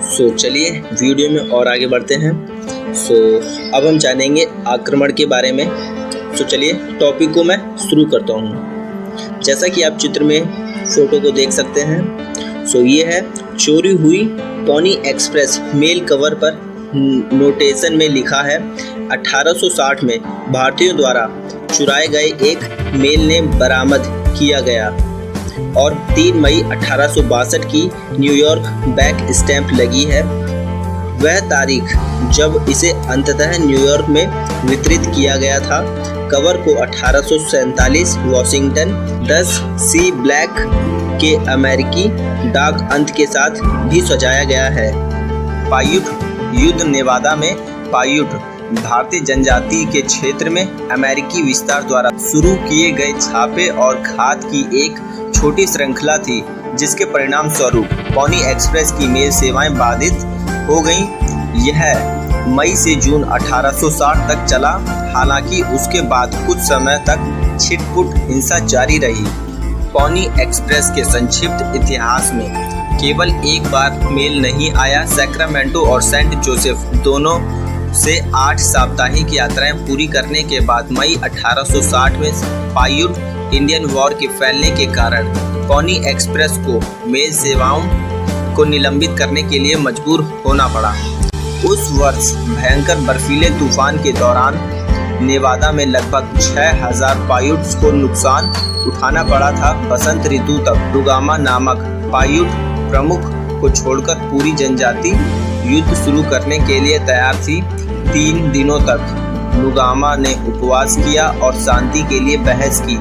चलिए वीडियो में और आगे बढ़ते हैं। अब हम जानेंगे आक्रमण के बारे में। चलिए टॉपिक को मैं शुरू करता हूँ। जैसा कि आप चित्र में फोटो को देख सकते हैं। ये है चोरी हुई पोनी एक्सप्रेस। मेल कवर पर नोटेशन में लिखा है 1860 में भारतीयों द्वारा चुराए गए एक मेल ने बरामद किया गया और 3 मई 1862 की न्यूयॉर्क बैक स्टैंप लगी है। वह तारीख जब इसे अंततः न्यूयॉर्क में वितरित किया गया था। कवर को 1847 वॉशिंगटन 10 सी ब्लैक के अमेरिकी डाक अंत के साथ भी सजाया गया है। पायुट युद्ध। नेवादा में पायुट भारतीय जनजाति के क्षेत्र में अमेरिकी विस्तार द्वारा शुरू किए गए छापे और घात की एक छोटी श्रृंखला थी, जिसके परिणाम स्वरूप पोनी एक्सप्रेस की मेल सेवाएं बाधित हो गईं। यह मई से जून 1860 तक चला। हालांकि उसके बाद कुछ समय तक छिटपुट हिंसा जारी रही। पोनी एक्सप्रेस के संक्षिप्त इतिहास में केवल एक बार मेल नहीं आया। सैक्रामेंटो और सेंट जोसेफ दोनों से 8 साप्ताहिक यात्राएं पूरी करने के बाद मई 1860 में पायुट इंडियन वॉर के फैलने के कारण पोनी एक्सप्रेस को मेल सेवाओं को निलंबित करने के लिए मजबूर होना पड़ा। उस वर्ष भयंकर बर्फीले तूफान के दौरान नेवादा में लगभग 6000 पायुट्स को नुकसान उठाना पड़ा था। बसंत ऋतु तक लुगामा नामक पायुट प्रमुख को छोड़कर पूरी जनजाति युद्ध शुरू करने के लिए तैयार थी। 3 दिनों तक लुगामा ने उपवास किया और शांति के लिए बहस की।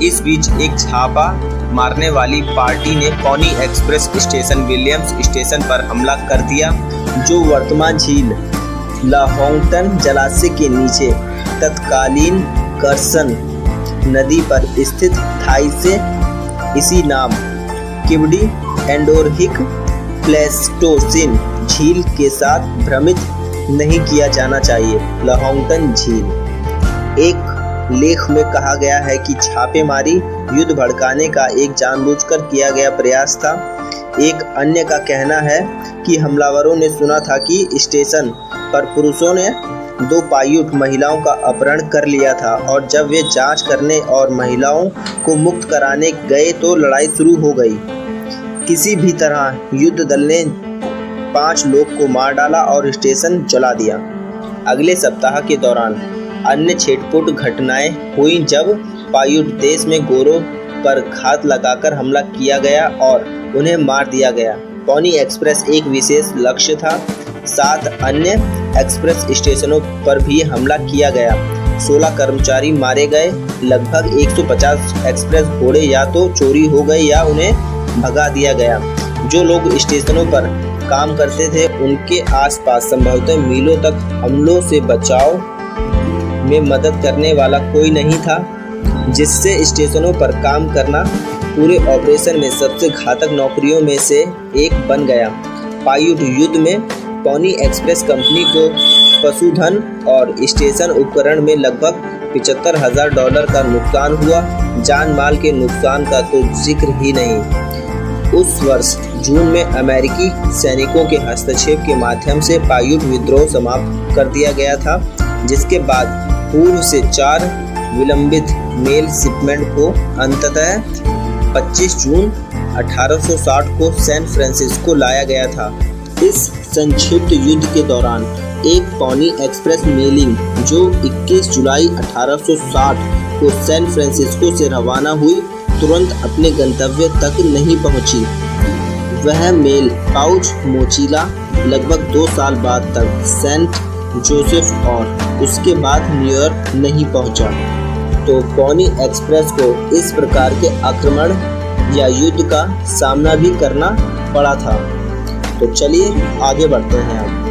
इस बीच एक छापा मारने वाली पार्टी ने Pony Express station Williams station पर हमला कर दिया, जो वर्तमान झील लाहोंगटन जलाशय के नीचे तत्कालीन कर्सन नदी पर स्थित था। इसे इसी नाम किवडी एंडोरहिक प्लेस्टोसिन झील के साथ भ्रमित नहीं किया जाना चाहिए। लाहोंगटन झील। एक लेख में कहा गया है कि छापेमारी युद्ध भड़काने का एक जानबूझकर किया गया प्रयास था। एक अन्य का कहना है कि हमलावरों ने सुना था कि स्टेशन पर पुरुषों ने 2 पायुट महिलाओं का अपहरण कर लिया था और जब वे जांच करने और महिलाओं को मुक्त कराने गए तो लड़ाई शुरू हो गई। किसी भी तरह युद्ध दल ने 5 लोग को मार डाला और स्टेशन जला दिया। अगले सप्ताह के दौरान अन्य छिटपुट घटनाएं हुई जब पायुट देश में गोरों पर घात लगाकर हमला किया गया और उन्हें मार दिया गया। पोनी एक्सप्रेस एक विशेष लक्ष्य था। 7 अन्य एक्सप्रेस स्टेशनों पर भी हमला किया गया। 16 कर्मचारी मारे गए। लगभग 150 एक्सप्रेस घोड़े या तो चोरी हो गए या उन्हें भगा दिया गया। जो लोग स्टेशनों पर काम करते थे उनके आसपास संभवतः मीलों तक हमलों से बचाव में मदद करने वाला कोई नहीं था, जिससे स्टेशनों पर काम करना पूरे ऑपरेशन में सबसे घातक नौकरियों में से एक बन गया। पायुट युद्ध में पोनी एक्सप्रेस कंपनी को पशुधन और स्टेशन उपकरण में लगभग $75,000 का नुकसान हुआ। जान माल के नुकसान का तो जिक्र ही नहीं। उस वर्ष जून में अमेरिकी सैनिकों के हस्तक्षेप के माध्यम से पायुट विद्रोह समाप्त कर दिया गया था, जिसके बाद पूर्व से 4 विलंबित मेल शिपमेंट को अंततः 25 जून 1860 को सैन फ्रांसिस्को लाया गया था। इस संक्षिप्त युद्ध के दौरान एक पोनी एक्सप्रेस मेलिंग जो 21 जुलाई 1860 को सैन फ्रांसिस्को से रवाना हुई, तुरंत अपने गंतव्य तक नहीं पहुंची। वह मेल पाउच मोचिला लगभग 2 साल बाद तक सेंट जोसेफ और उसके बाद न्यूयॉर्क नहीं पहुंचा। तो पोनी एक्सप्रेस को इस प्रकार के आक्रमण या युद्ध का सामना भी करना पड़ा था। तो चलिए आगे बढ़ते हैं।